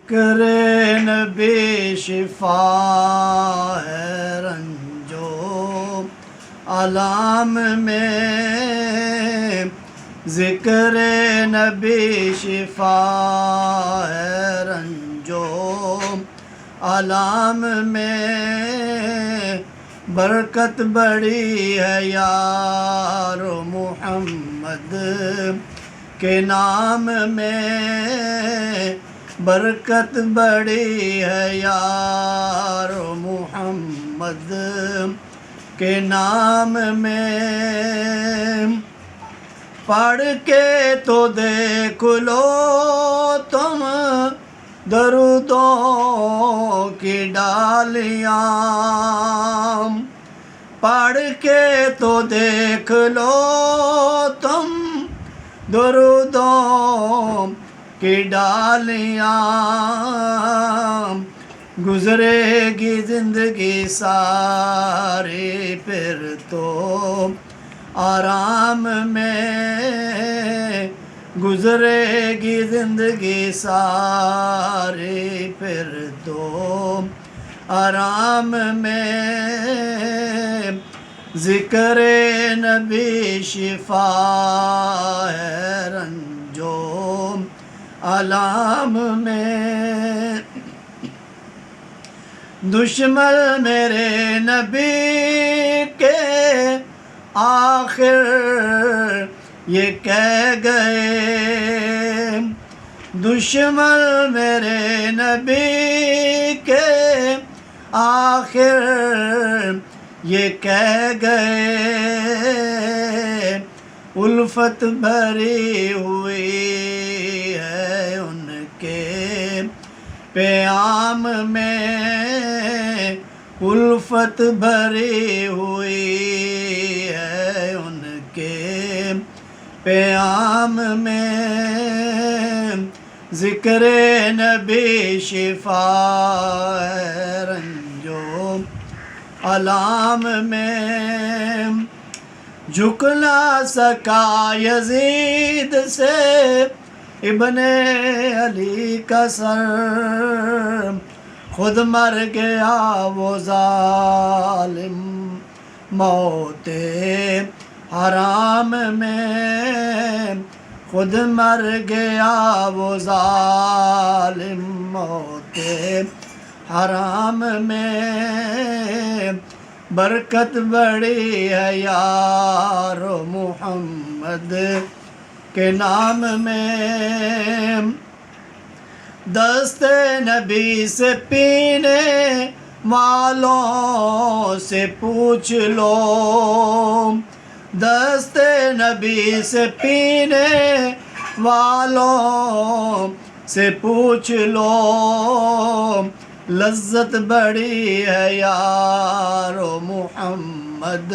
ذکر نبی شفا ہے رنجو علام میں، ذکر نبی شفا ہے رنجو علام میں، برکت بڑی ہے یار محمد کے نام میں، برکت بڑی ہے یار محمد کے نام میں، پڑھ کے تو دیکھ لو تم درودوں کی ڈالیاں، پڑھ کے تو دیکھ لو تم درودوں کی ڈالیاں، گزرے گی زندگی ساری پھر تو آرام میں، گزرے گی زندگی ساری پھر تو آرام میں، ذکر نبی شفا ہے رنجو علام میں، دشمن میرے نبی کے آخر یہ کہہ گئے، دشمن میرے نبی کے آخر یہ کہہ گئے، الفت بھری ہوئی ہے ان کے پیام میں، الفت بھری ہوئی ہے ان کے پیام میں، ذکر نبی شفا ہے رنجو علام میں، جھک نہ سکا یزید سے ابن علی کا سر، خود مر گیا وہ ظالم موت حرام میں، خود مر گیا وہ ظالم موت حرام میں، برکت بڑی ہے یار محمد کے نام میں، دست نبی سے پینے والوں سے پوچھ لو، دست نبی سے پینے والوں سے پوچھ لو، لذت بڑی ہے یار محمد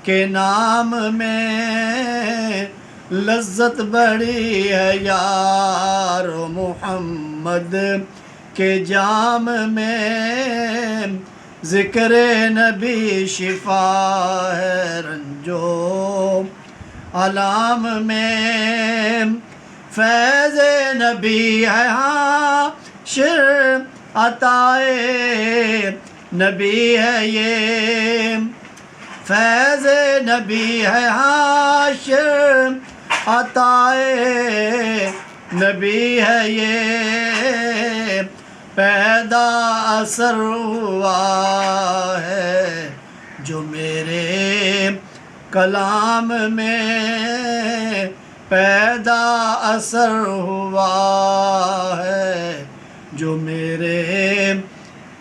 کے نام میں، لذت بڑی ہے یار محمد کے جام میں، ذکر نبی شفا ہے رنجو علام میں، فیض نبی ہے حاشر عطائے نبی ہے یہ، فیض نبی ہے حاشر عطائے نبی ہے یہ، پیدا اثر ہوا ہے جو میرے کلام میں، پیدا اثر ہوا ہے جو میرے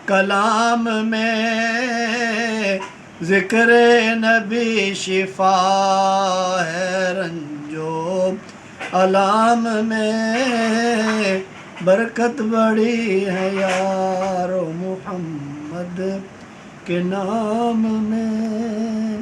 کلام میں، ذکر نبی شفا ہے رنجو علام میں، برکت بڑی ہے یار محمد کے نام میں۔